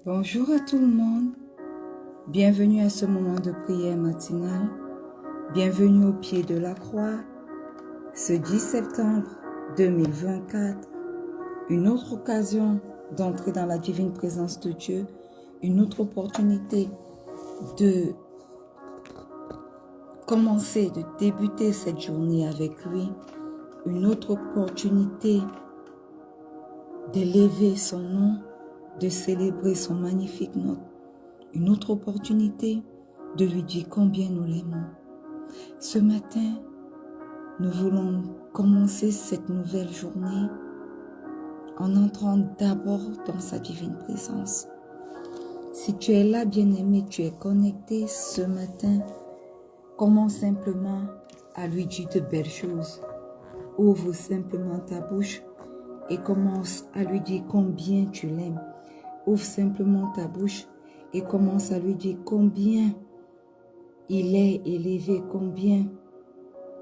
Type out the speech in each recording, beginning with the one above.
Bonjour à tout le monde, bienvenue à ce moment de prière matinale, bienvenue au pied de la croix, ce 10 septembre 2024, une autre occasion d'entrer dans la divine présence de Dieu, une autre opportunité de commencer, de débuter cette journée avec lui, une autre opportunité d'élever son nom, de célébrer son magnifique nom, une autre opportunité de lui dire combien nous l'aimons. Ce matin, nous voulons commencer cette nouvelle journée en entrant d'abord dans sa divine présence. Si tu es là, bien-aimé, tu es connecté ce matin, commence simplement à lui dire de belles choses. Ouvre simplement ta bouche et commence à lui dire combien tu l'aimes. Ouvre simplement ta bouche et commence à lui dire combien il est élevé, combien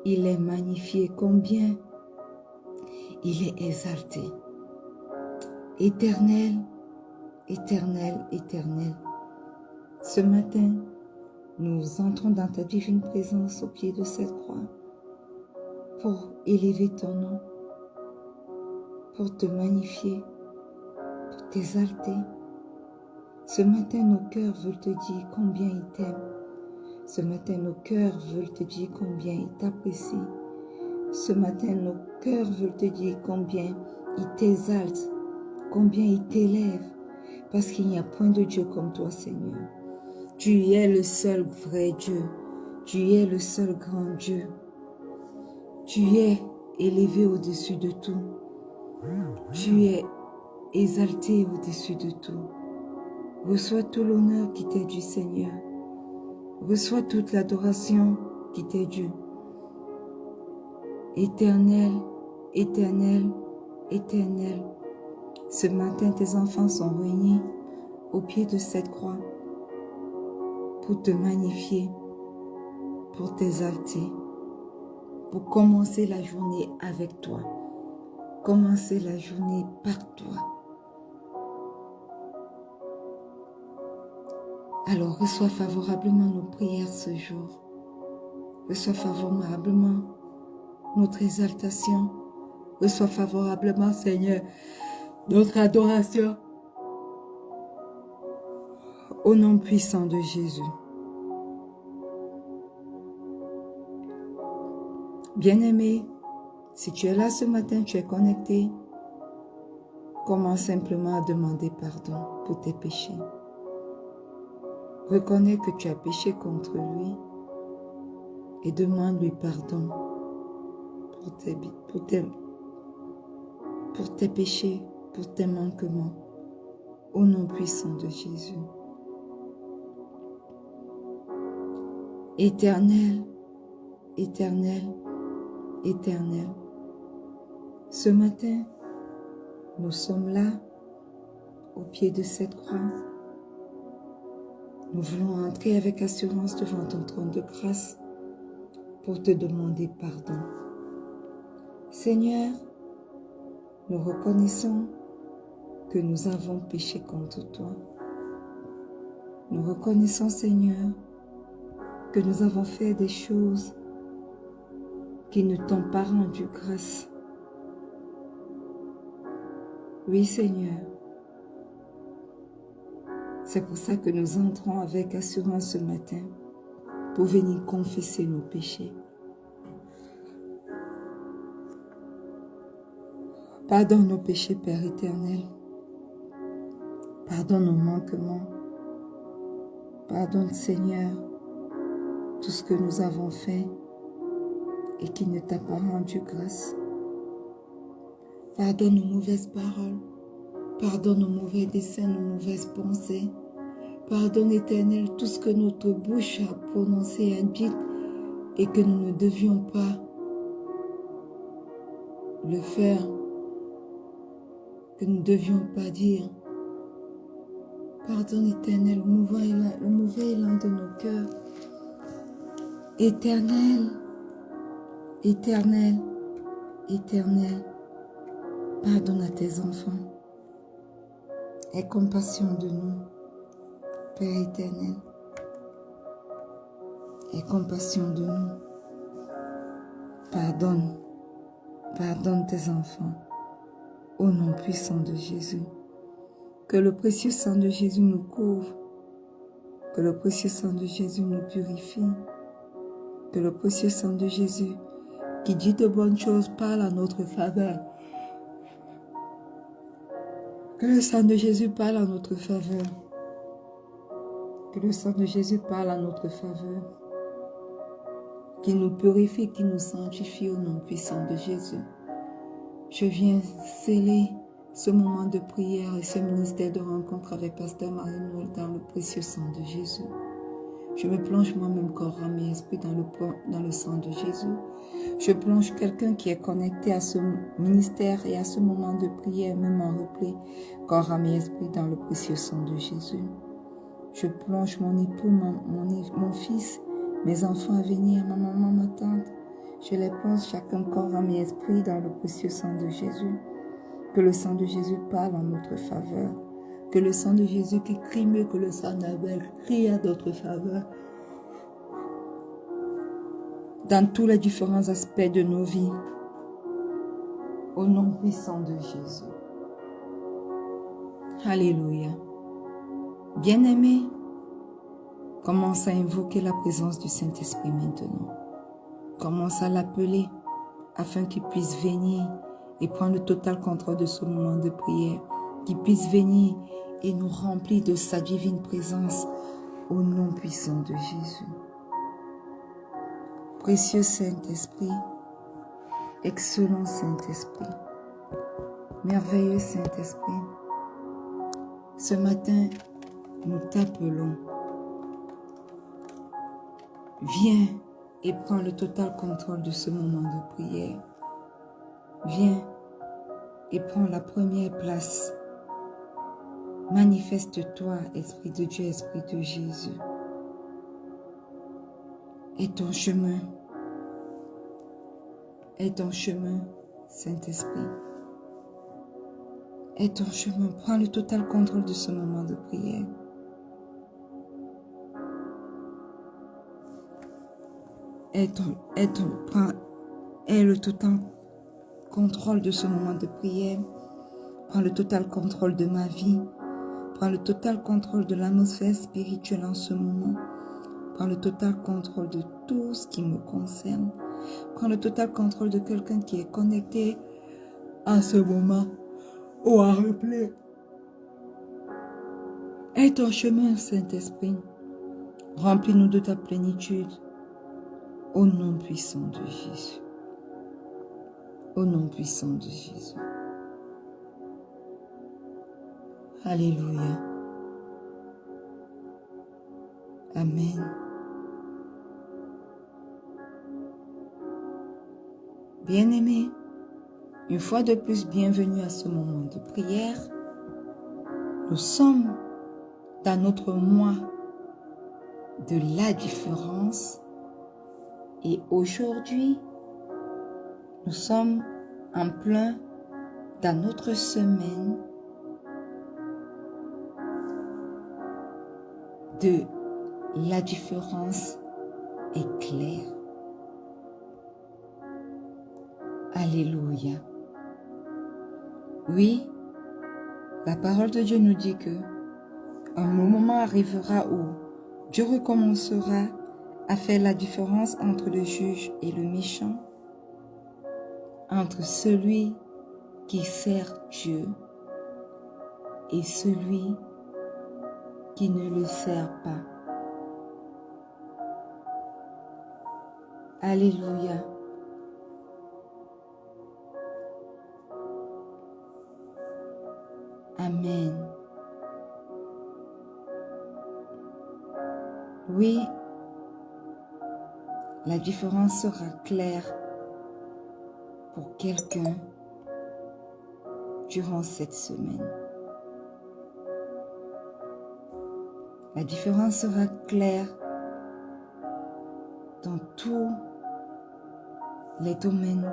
il est magnifié, combien il est exalté. Éternel, éternel, éternel. Ce matin, nous entrons dans ta divine présence au pied de cette croix pour élever ton nom, pour te magnifier, pour t'exalter. Ce matin, nos cœurs veulent te dire combien ils t'aiment. Ce matin, nos cœurs veulent te dire combien ils t'apprécient. Ce matin, nos cœurs veulent te dire combien ils t'exaltent, combien ils t'élèvent, parce qu'il n'y a point de Dieu comme toi, Seigneur. Tu es le seul vrai Dieu. Tu es le seul grand Dieu. Tu es élevé au-dessus de tout. Tu es exalté au-dessus de tout. Reçois tout l'honneur qui t'est dû, Seigneur. Reçois toute l'adoration qui t'est due. Éternel, éternel, éternel, ce matin tes enfants sont réunis au pied de cette croix pour te magnifier, pour t'exalter, pour commencer la journée avec toi, commencer la journée par toi. Alors reçois favorablement nos prières ce jour. Reçois favorablement notre exaltation. Reçois favorablement, Seigneur, notre adoration. Au nom puissant de Jésus. Bien-aimé, si tu es là ce matin, tu es connecté, commence simplement à demander pardon pour tes péchés. Reconnais que tu as péché contre lui et demande-lui pardon pour tes péchés, pour tes manquements, au nom puissant de Jésus. Éternel, éternel, éternel, ce matin, nous sommes là, au pied de cette croix. Nous voulons entrer avec assurance devant ton trône de grâce pour te demander pardon. Seigneur, nous reconnaissons que nous avons péché contre toi. Nous reconnaissons, Seigneur, que nous avons fait des choses qui ne t'ont pas rendu grâce. Oui, Seigneur. C'est pour ça que nous entrons avec assurance ce matin pour venir confesser nos péchés. Pardonne nos péchés, Père éternel. Pardonne nos manquements. Pardonne, Seigneur, tout ce que nous avons fait et qui ne t'a pas rendu grâce. Pardonne nos mauvaises paroles. Pardonne nos mauvais desseins, nos mauvaises pensées. Pardonne, Éternel, tout ce que notre bouche a prononcé, a dit et que nous ne devions pas. le faire que nous ne devions pas dire. Pardon éternel, mouvez l'un de nos cœurs. Éternel, éternel, éternel, pardonne à tes enfants. Aie compassion de nous, Père éternel. Aie compassion de nous. Pardonne, pardonne tes enfants. Au nom puissant de Jésus. Que le précieux sang de Jésus nous couvre. Que le précieux sang de Jésus nous purifie. Que le précieux sang de Jésus, qui dit de bonnes choses, parle en notre faveur. Que le sang de Jésus parle en notre faveur. Que le sang de Jésus parle en notre faveur. Qui nous purifie, qui nous sanctifie au nom puissant de Jésus. Je viens sceller ce moment de prière et ce ministère de rencontre avec Pasteur Marie-Noël dans le précieux sang de Jésus. Je me plonge moi-même corps, âme et esprit dans le sang de Jésus. Je plonge quelqu'un qui est connecté à ce ministère et à ce moment de prière, même en replay, corps, âme et esprit dans le précieux sang de Jésus. Je plonge mon époux, mon fils, mes enfants à venir, ma maman, ma tante. Je les plonge chacun corps, âme et esprit dans le précieux sang de Jésus. Que le sang de Jésus parle en notre faveur. Que le sang de Jésus qui crie mieux que le sang d'Abel crie à notre faveur. Dans tous les différents aspects de nos vies. Au nom puissant de Jésus. Alléluia. Bien-aimés, commence à invoquer la présence du Saint-Esprit maintenant. Commence à l'appeler afin qu'il puisse venir et prendre le total contrôle de ce moment de prière. Qu'il puisse venir et nous remplir de sa divine présence au nom puissant de Jésus. Précieux Saint-Esprit, excellent Saint-Esprit, merveilleux Saint-Esprit, ce matin, nous t'appelons. Viens et prends le total contrôle de ce moment de prière. Viens et prends la première place. Manifeste-toi, Esprit de Dieu, Esprit de Jésus. Et ton chemin, Saint-Esprit. Et ton chemin, prends le total contrôle de ce moment de prière. Aie le total contrôle de ce moment de prière. Prends le total contrôle de ma vie. Prends le total contrôle de l'atmosphère spirituelle en ce moment. Prends le total contrôle de tout ce qui me concerne. Prends le total contrôle de quelqu'un qui est connecté à ce moment ou à replay. Aie ton chemin, Saint-Esprit. Remplis-nous de ta plénitude. Au nom puissant de Jésus. Au nom puissant de Jésus. Alléluia. Amen. Bien-aimés, une fois de plus, bienvenue à ce moment de prière. Nous sommes dans notre mois de la différence et aujourd'hui, nous sommes en plein dans notre semaine de la différence est claire. Alléluia. Oui, la parole de Dieu nous dit que un moment arrivera où Dieu recommencera à faire la différence entre le juge et le méchant, entre celui qui sert Dieu et celui qui ne le sert pas. Alléluia. Amen. Oui, la différence sera claire pour quelqu'un durant cette semaine. La différence sera claire dans tous les domaines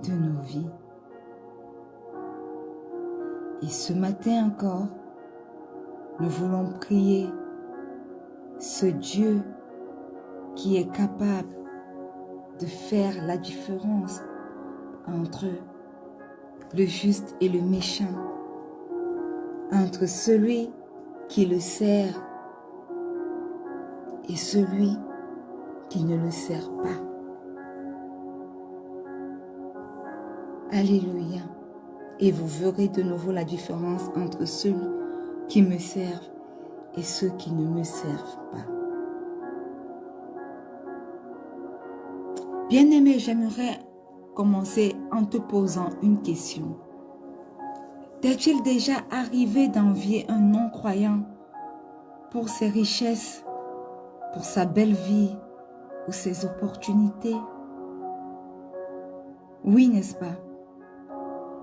de nos vies. Et ce matin encore, nous voulons prier ce Dieu qui est capable de faire la différence entre le juste et le méchant, entre celui qui le sert et celui qui ne le sert pas. Alléluia. Et vous verrez de nouveau la différence entre ceux qui me servent et ceux qui ne me servent pas. Bien-aimé, j'aimerais commencer en te posant une question. T'est-il déjà arrivé d'envier un non-croyant pour ses richesses, pour sa belle vie ou ses opportunités? Oui, n'est-ce pas?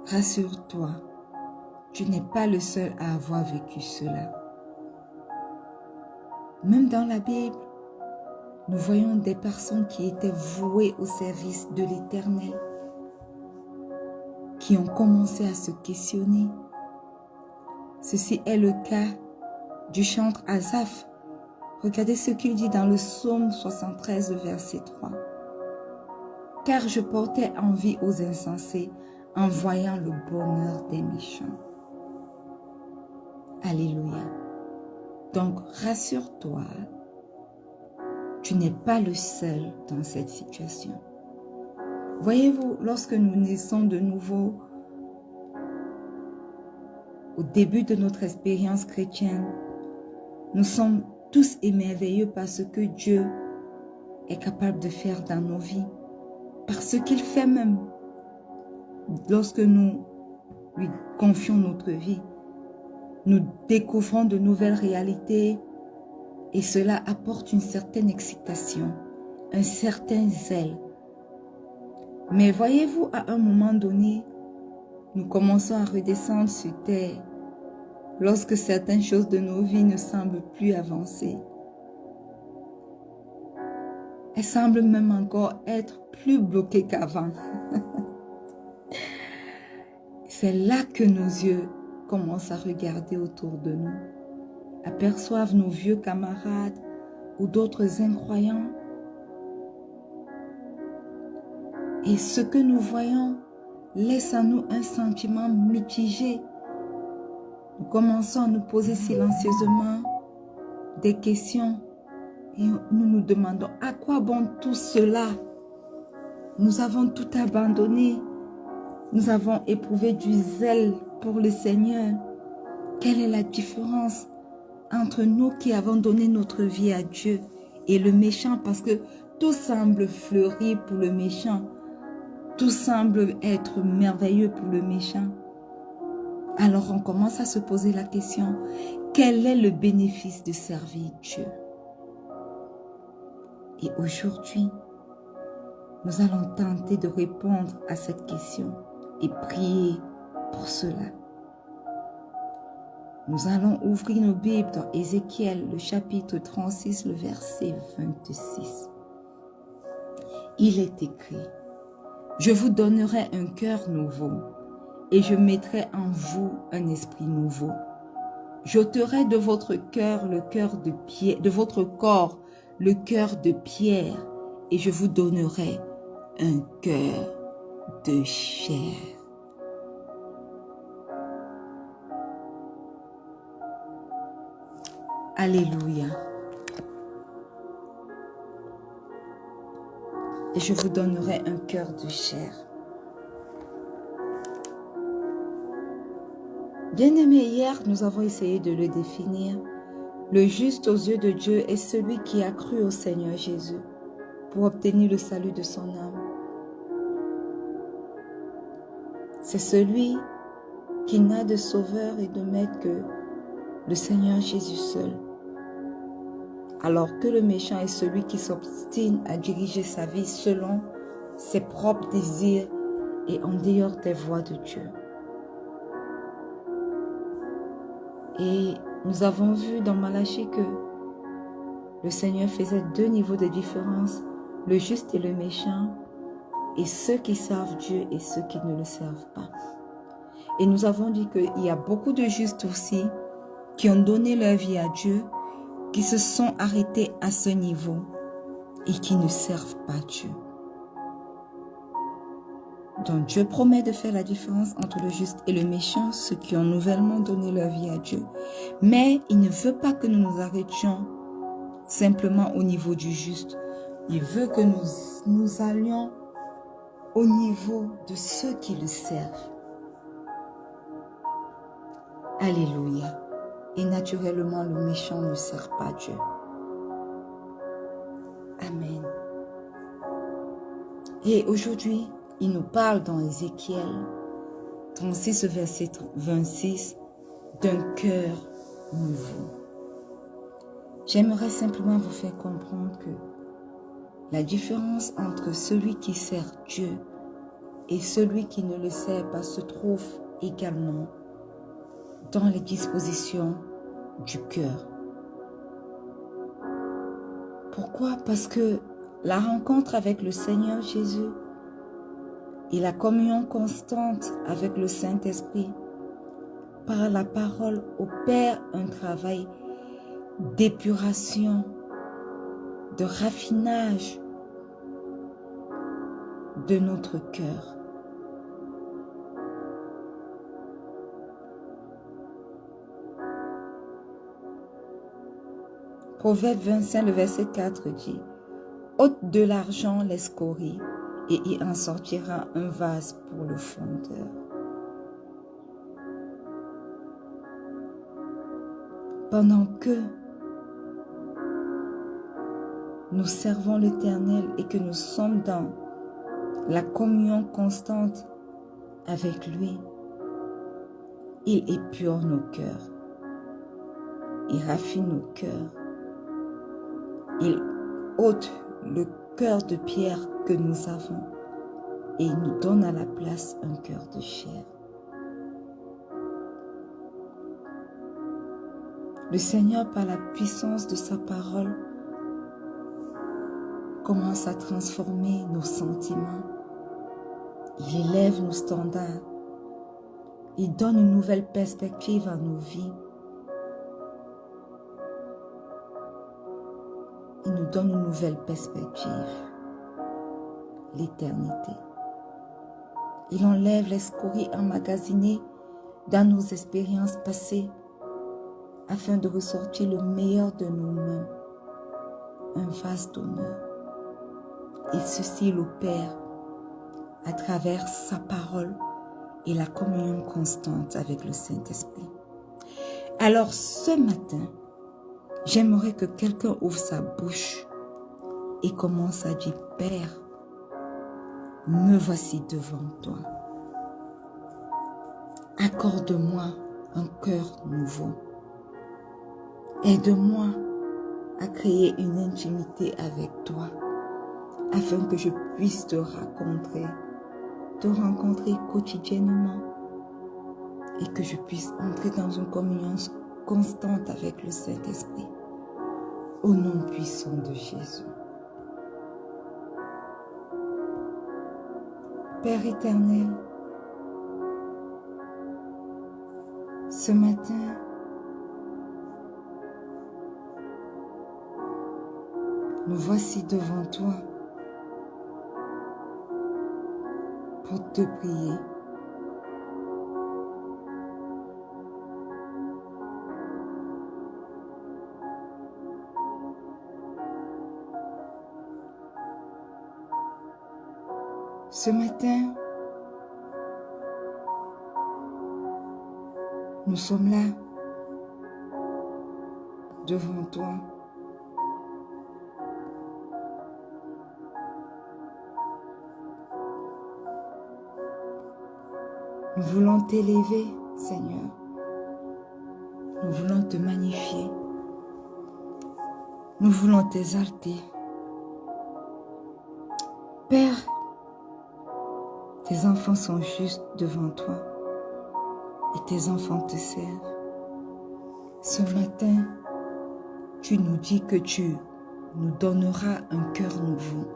Rassure-toi, tu n'es pas le seul à avoir vécu cela. Même dans la Bible, nous voyons des personnes qui étaient vouées au service de l'Éternel, qui ont commencé à se questionner. Ceci est le cas du chantre Asaph. Regardez ce qu'il dit dans le psaume 73, verset 3. « Car je portais envie aux insensés en voyant le bonheur des méchants. » Alléluia. Donc, rassure-toi, tu n'es pas le seul dans cette situation. Voyez-vous, lorsque nous naissons de nouveau, au début de notre expérience chrétienne, nous sommes tous émerveillés par ce que Dieu est capable de faire dans nos vies, par ce qu'il fait même lorsque nous lui confions notre vie. Nous découvrons de nouvelles réalités et cela apporte une certaine excitation, un certain zèle. Mais voyez-vous, à un moment donné, nous commençons à redescendre sur terre lorsque certaines choses de nos vies ne semblent plus avancer. Elles semblent même encore être plus bloquées qu'avant. C'est là que nos yeux commencent à regarder autour de nous, aperçoivent nos vieux camarades ou d'autres incroyants. Et ce que nous voyons laisse en nous un sentiment mitigé. Nous commençons à nous poser silencieusement des questions et nous nous demandons à quoi bon tout cela? Nous avons tout abandonné. Nous avons éprouvé du zèle pour le Seigneur. Quelle est la différence entre nous qui avons donné notre vie à Dieu et le méchant? Parce que tout semble fleurir pour le méchant. Tout semble être merveilleux pour le méchant. Alors on commence à se poser la question, quel est le bénéfice de servir Dieu? Et aujourd'hui, nous allons tenter de répondre à cette question et prier pour cela. Nous allons ouvrir nos Bibles dans Ézéchiel, le chapitre 36, le verset 26. Il est écrit, « Je vous donnerai un cœur nouveau, et je mettrai en vous un esprit nouveau. J'ôterai de votre cœur le cœur de pierre, de votre corps le cœur de pierre, et je vous donnerai un cœur de chair. » Alléluia. Et je vous donnerai un cœur de chair. Bien-aimé, hier, nous avons essayé de le définir. Le juste aux yeux de Dieu est celui qui a cru au Seigneur Jésus pour obtenir le salut de son âme. C'est celui qui n'a de sauveur et de maître que le Seigneur Jésus seul. Alors que le méchant est celui qui s'obstine à diriger sa vie selon ses propres désirs et en dehors des voies de Dieu. Et nous avons vu dans Malachie que le Seigneur faisait 2 niveaux de différence, le juste et le méchant, et ceux qui servent Dieu et ceux qui ne le servent pas. Et nous avons dit qu'il y a beaucoup de justes aussi qui ont donné leur vie à Dieu, qui se sont arrêtés à ce niveau et qui ne servent pas Dieu. Donc Dieu promet de faire la différence entre le juste et le méchant, ceux qui ont nouvellement donné leur vie à Dieu. Mais il ne veut pas que nous nous arrêtions simplement au niveau du juste. Il veut que nous allions au niveau de ceux qui le servent. Alléluia. Et naturellement, le méchant ne sert pas Dieu. Amen. Et aujourd'hui, il nous parle dans Ézéchiel 36, verset 26, d'un cœur nouveau. J'aimerais simplement vous faire comprendre que la différence entre celui qui sert Dieu et celui qui ne le sert pas se trouve également dans les dispositions du cœur. Pourquoi? Parce que la rencontre avec le Seigneur Jésus et la communion constante avec le Saint-Esprit par la parole opère un travail d'épuration, de raffinage de notre cœur. Proverbe 25, le verset 4 dit: « Ôte de l'argent les scories, et il en sortira un vase pour le fondeur. » Pendant que nous servons l'Éternel et que nous sommes dans la communion constante avec lui, il épure nos cœurs, il raffine nos cœurs, il ôte le cœur de pierre que nous avons et il nous donne à la place un cœur de chair. Le Seigneur, par la puissance de sa parole, commence à transformer nos sentiments. Il élève nos standards. Il donne une nouvelle perspective à nos vies. Il nous donne une nouvelle perspective, l'éternité. Il enlève les scories emmagasinées dans nos expériences passées afin de ressortir le meilleur de nous-mêmes, un vase d'honneur. Et ceci l'opère à travers sa parole et la communion constante avec le Saint-Esprit. Alors ce matin, j'aimerais que quelqu'un ouvre sa bouche et commence à dire: Père, me voici devant toi. Accorde-moi un cœur nouveau. Aide-moi à créer une intimité avec toi afin que je puisse te rencontrer quotidiennement et que je puisse entrer dans une communion constante avec le Saint-Esprit. Au nom puissant de Jésus. Père éternel, ce matin, nous voici devant toi pour te prier. Ce matin, nous sommes là, devant toi. Nous voulons t'élever, Seigneur. Nous voulons te magnifier. Nous voulons t'exalter. Père, Tes enfants sont justes devant toi et tes enfants te servent. Ce matin, tu nous dis que tu nous donneras un cœur nouveau.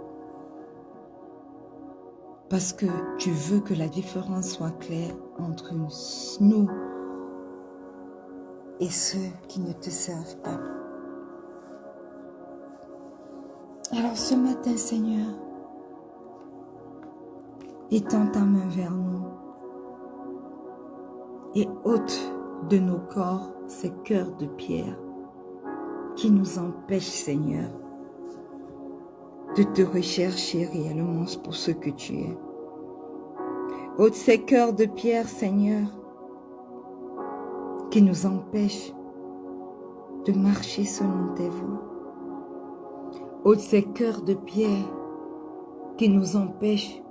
Parce que tu veux que la différence soit claire entre nous et ceux qui ne te servent pas. Alors ce matin, Seigneur, étends ta main vers nous et ôte de nos corps ces cœurs de pierre qui nous empêchent, Seigneur, de te rechercher réellement pour ce que tu es. Ôte ces cœurs de pierre, Seigneur, qui nous empêchent de marcher selon tes voies. Ôte ces cœurs de pierre qui nous empêchent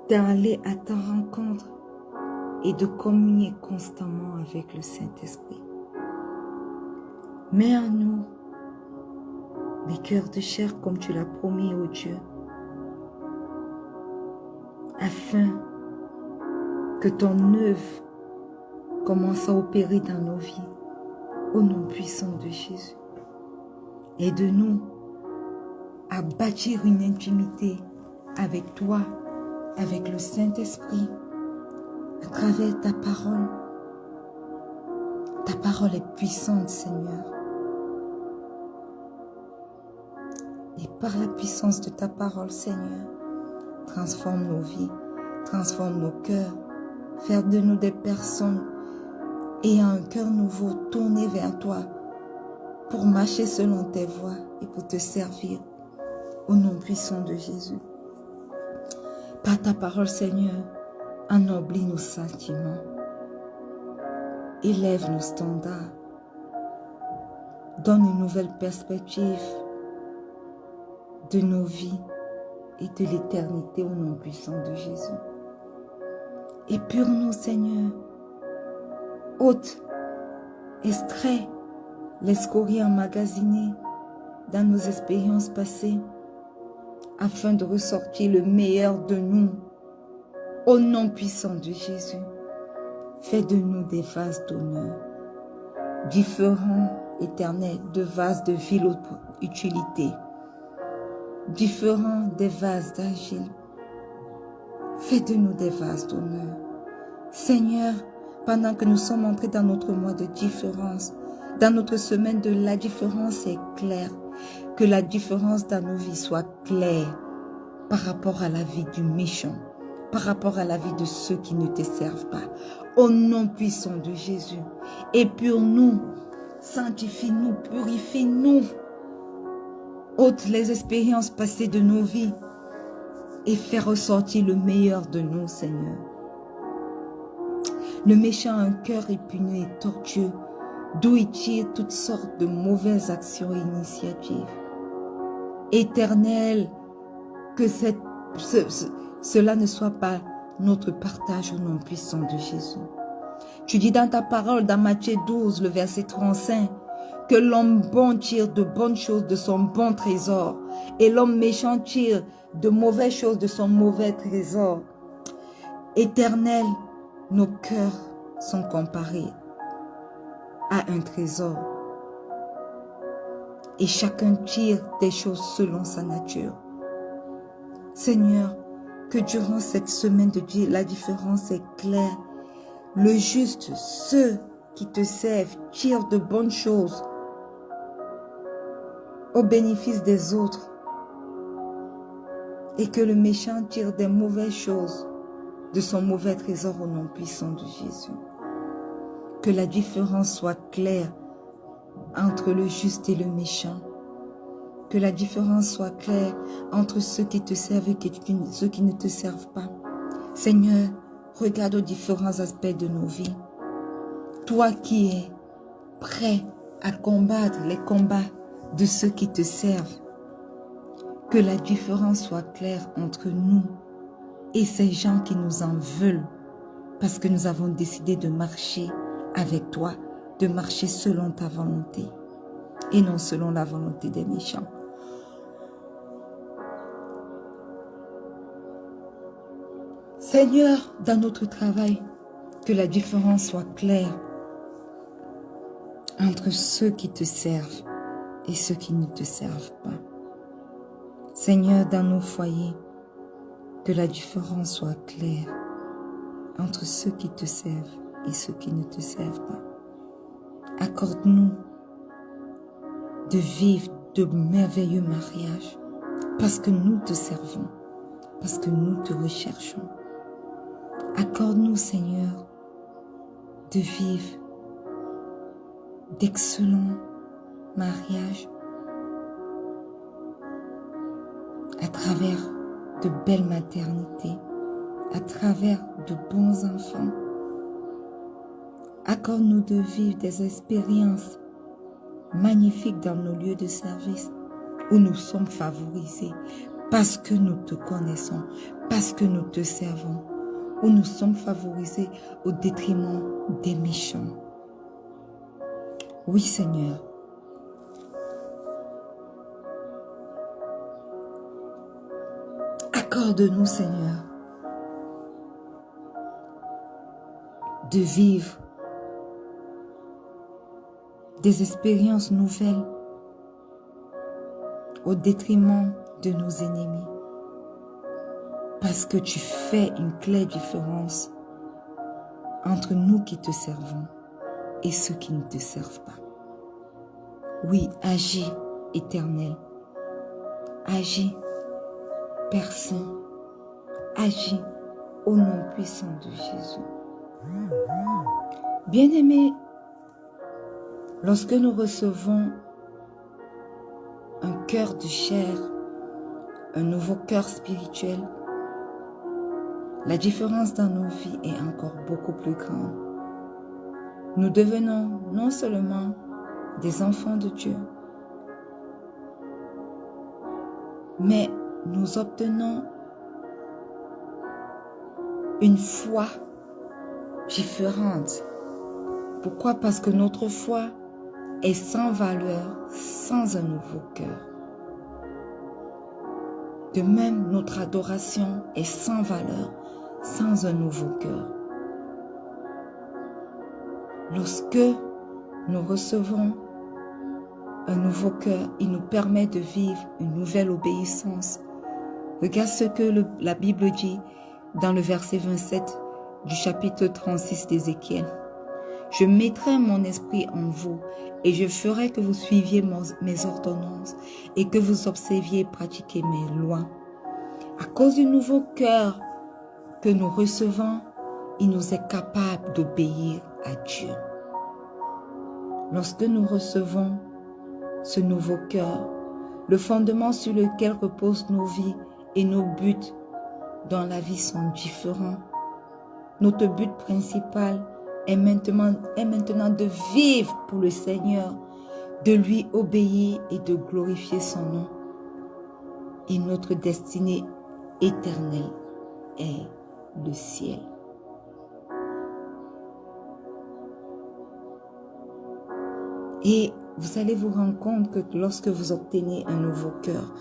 d'aller à ta rencontre et de communier constamment avec le Saint-Esprit. Mets en nous des cœurs de chair comme tu l'as promis, ô Dieu, afin que ton œuvre commence à opérer dans nos vies, au nom puissant de Jésus. Aide-nous à bâtir une intimité avec toi, avec le Saint-Esprit, à travers ta parole. Ta parole est puissante, Seigneur. Et par la puissance de ta parole, Seigneur, transforme nos vies, transforme nos cœurs, faire de nous des personnes ayant un cœur nouveau tourné vers toi pour marcher selon tes voies et pour te servir au nom puissant de Jésus. Par ta parole, Seigneur, ennoblis nos sentiments, élève nos standards, donne une nouvelle perspective de nos vies et de l'éternité au nom puissant de Jésus. Épure-nous, Seigneur, ôte, extrait les scories emmagasinées dans nos expériences passées, afin de ressortir le meilleur de nous, au nom puissant de Jésus. Fais de nous des vases d'honneur, différents, éternels, de vases de ville utilité, différents des vases d'argile. Fais de nous des vases d'honneur. Seigneur, pendant que nous sommes entrés dans notre mois de différence, dans notre semaine de la différence est claire, que la différence dans nos vies soit claire par rapport à la vie du méchant, par rapport à la vie de ceux qui ne te servent pas. Au nom puissant de Jésus, épure-nous, sanctifie-nous, purifie-nous, ôte les expériences passées de nos vies et fais ressortir le meilleur de nous, Seigneur. Le méchant a un cœur épineux et tortueux, d'où il tire toutes sortes de mauvaises actions et initiatives. Éternel, que cela ne soit pas notre partage au nom puissant de Jésus. Tu dis dans ta parole, dans Matthieu 12, le verset 35, que l'homme bon tire de bonnes choses de son bon trésor et l'homme méchant tire de mauvaises choses de son mauvais trésor. Éternel, nos cœurs sont comparés à un trésor et chacun tire des choses selon sa nature. Seigneur, que durant cette semaine de Dieu, la différence est claire. Le juste, ceux qui te servent, tirent de bonnes choses au bénéfice des autres et que le méchant tire des mauvaises choses de son mauvais trésor au nom puissant de Jésus. Que la différence soit claire entre le juste et le méchant. Que la différence soit claire entre ceux qui te servent et ceux qui ne te servent pas. Seigneur, regarde aux différents aspects de nos vies. Toi qui es prêt à combattre les combats de ceux qui te servent. Que la différence soit claire entre nous et ces gens qui nous en veulent parce que nous avons décidé de marcher avec toi, de marcher selon ta volonté et non selon la volonté des méchants. Seigneur, dans notre travail, que la différence soit claire entre ceux qui te servent et ceux qui ne te servent pas. Seigneur, dans nos foyers, que la différence soit claire entre ceux qui te servent et ceux qui ne te servent pas. Accorde-nous de vivre de merveilleux mariages parce que nous te servons, parce que nous te recherchons. Accorde-nous, Seigneur, de vivre d'excellents mariages à travers de belles maternités, à travers de bons enfants. Accorde-nous de vivre des expériences magnifiques dans nos lieux de service où nous sommes favorisés parce que nous te connaissons, parce que nous te servons, où nous sommes favorisés au détriment des méchants. Oui, Seigneur. Accorde-nous, Seigneur, de vivre des expériences nouvelles au détriment de nos ennemis. Parce que tu fais une claire différence entre nous qui te servons et ceux qui ne te servent pas. Oui, agis, Éternel. Agis, Père Saint. Agis au nom puissant de Jésus. Bien-aimés, lorsque nous recevons un cœur de chair, un nouveau cœur spirituel, la différence dans nos vies est encore beaucoup plus grande. Nous devenons non seulement des enfants de Dieu, mais nous obtenons une foi différente. Pourquoi? Parce que notre foi est sans valeur sans un nouveau cœur. De même, notre adoration est sans valeur sans un nouveau cœur. Lorsque nous recevons un nouveau cœur, il nous permet de vivre une nouvelle obéissance. Regarde ce que la Bible dit dans le verset 27 du chapitre 36 d'Ézéchiel. Je mettrai mon esprit en vous et je ferai que vous suiviez mes ordonnances et que vous observiez et pratiquiez mes lois. À cause du nouveau cœur que nous recevons, il nous est capable d'obéir à Dieu. Lorsque nous recevons ce nouveau cœur, le fondement sur lequel reposent nos vies et nos buts dans la vie sont différents. Notre but principal est maintenant de vivre pour le Seigneur, de lui obéir et de glorifier son nom. Et notre destinée éternelle est le ciel. Et vous allez vous rendre compte que lorsque vous obtenez un nouveau cœur,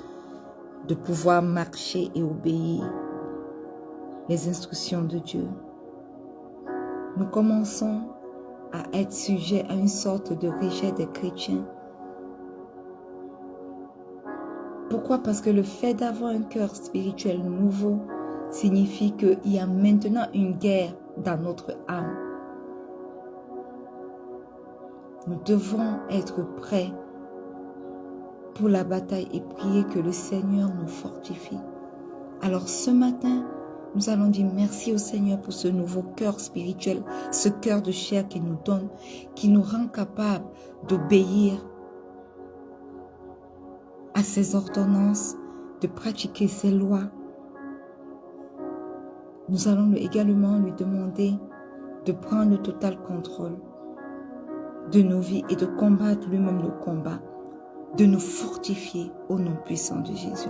de pouvoir marcher et obéir les instructions de Dieu, nous commençons à être sujets à une sorte de rejet des chrétiens. Pourquoi? Parce que le fait d'avoir un cœur spirituel nouveau signifie qu'il y a maintenant une guerre dans notre âme. Nous devons être prêts pour la bataille et prier que le Seigneur nous fortifie. Alors ce matin, nous allons dire merci au Seigneur pour ce nouveau cœur spirituel, ce cœur de chair qu'il nous donne, qui nous rend capables d'obéir à ses ordonnances, de pratiquer ses lois. Nous allons également lui demander de prendre le total contrôle de nos vies et de combattre lui-même nos combats, de nous fortifier au nom puissant de Jésus.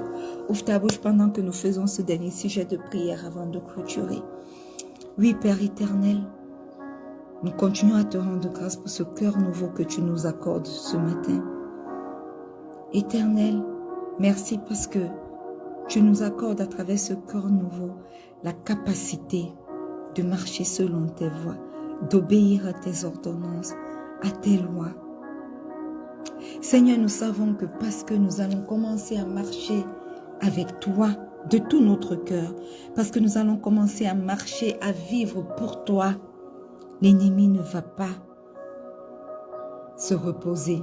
Ouvre ta bouche pendant que nous faisons ce dernier sujet de prière avant de clôturer. Oui, Père éternel, nous continuons à te rendre grâce pour ce cœur nouveau que tu nous accordes ce matin. Éternel, merci parce que tu nous accordes à travers ce cœur nouveau la capacité de marcher selon tes voies, d'obéir à tes ordonnances, à tes lois. Seigneur, nous savons que parce que nous allons commencer à marcher avec toi de tout notre cœur, parce que nous allons commencer à marcher, à vivre pour toi, l'ennemi ne va pas se reposer.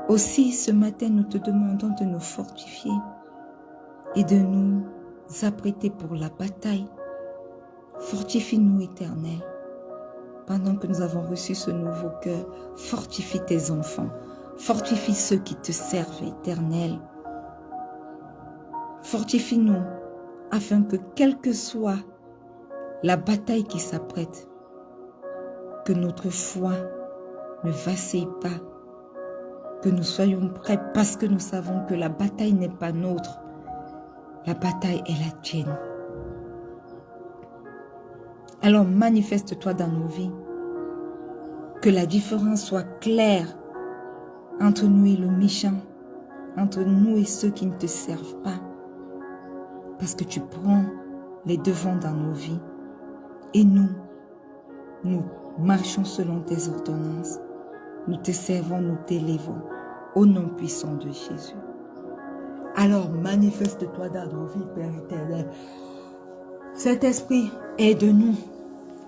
Aussi, ce matin, nous te demandons de nous fortifier et de nous apprêter pour la bataille. Fortifie-nous, Éternel. Pendant que nous avons reçu ce nouveau cœur, fortifie tes enfants. Fortifie ceux qui te servent, Éternel. Fortifie-nous afin que, quelle que soit la bataille qui s'apprête, que notre foi ne vacille pas, que nous soyons prêts parce que nous savons que la bataille n'est pas nôtre, la bataille est la tienne. Alors manifeste-toi dans nos vies, que la différence soit claire entre nous et le méchant, entre nous et ceux qui ne te servent pas, parce que tu prends les devants dans nos vies et nous marchons selon tes ordonnances, nous te servons, nous t'élevons au nom puissant de Jésus. Alors manifeste-toi dans nos vies, Père éternel. Saint-Esprit, aide-nous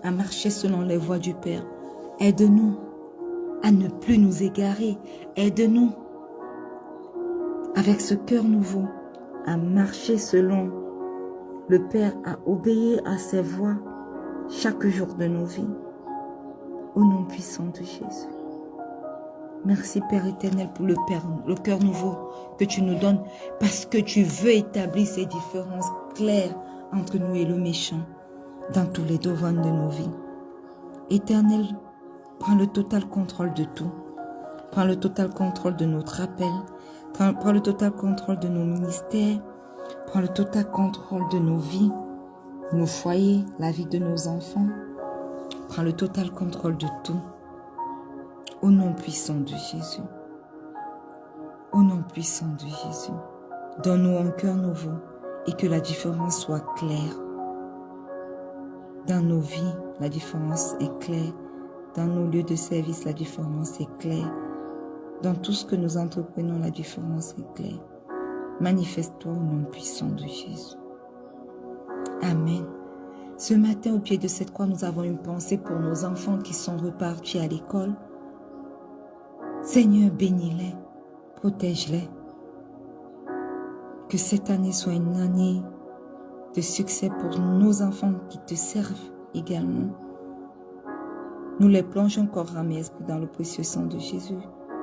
à marcher selon les voies du Père. Aide-nous à ne plus nous égarer. Aide-nous, avec ce cœur nouveau, à marcher selon le Père, à obéir à ses voies chaque jour de nos vies. Au nom puissant de Jésus. Merci Père éternel pour le cœur nouveau que tu nous donnes parce que tu veux établir ces différences claires entre nous et le méchant dans tous les domaines de nos vies. Éternel, prends le total contrôle de tout. Prends le total contrôle de notre appel. Prends le total contrôle de nos ministères. Prends le total contrôle de nos vies, nos foyers, la vie de nos enfants. Prends le total contrôle de tout. Au nom puissant de Jésus. Au nom puissant de Jésus. Donne-nous un cœur nouveau et que la différence soit claire. Dans nos vies, la différence est claire. Dans nos lieux de service, la différence est claire. Dans tout ce que nous entreprenons, la différence est claire. Manifeste-toi au nom puissant de Jésus. Amen. Ce matin, au pied de cette croix, nous avons une pensée pour nos enfants qui sont repartis à l'école. Seigneur, bénis-les, protège-les. Que cette année soit une année de succès pour nos enfants qui te servent également. Nous les plongeons corps, âme et esprit dans le précieux sang de Jésus.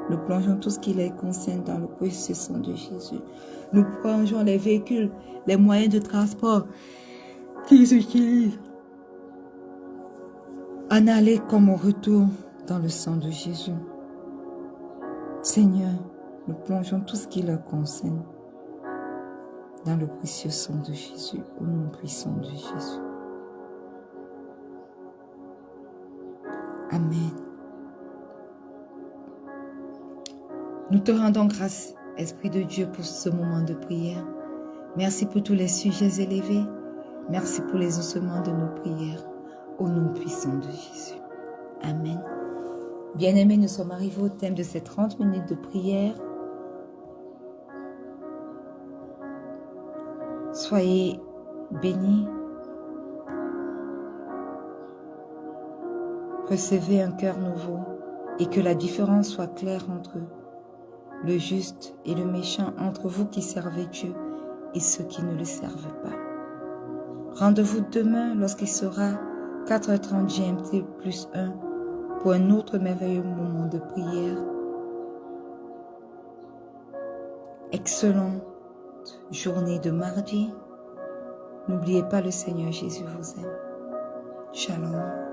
Nous plongeons tout ce qui les concerne dans le précieux sang de Jésus. Nous plongeons les véhicules, les moyens de transport qu'ils utilisent en aller comme au retour dans le sang de Jésus. Seigneur, nous plongeons tout ce qui leur concerne dans le précieux sang de Jésus, au nom puissant de Jésus. Amen. Nous te rendons grâce, Esprit de Dieu, pour ce moment de prière. Merci pour tous les sujets élevés. Merci pour les ossements de nos prières, au nom puissant de Jésus. Amen. Bien-aimés, nous sommes arrivés au thème de ces 30 minutes de prière. Soyez bénis. Recevez un cœur nouveau et que la différence soit claire entre le juste et le méchant, entre vous qui servez Dieu et ceux qui ne le servent pas. Rendez-vous demain lorsqu'il sera 4h30 GMT plus 1 pour un autre merveilleux moment de prière. Excellente journée de mardi. N'oubliez pas, le Seigneur Jésus vous aime. Shalom.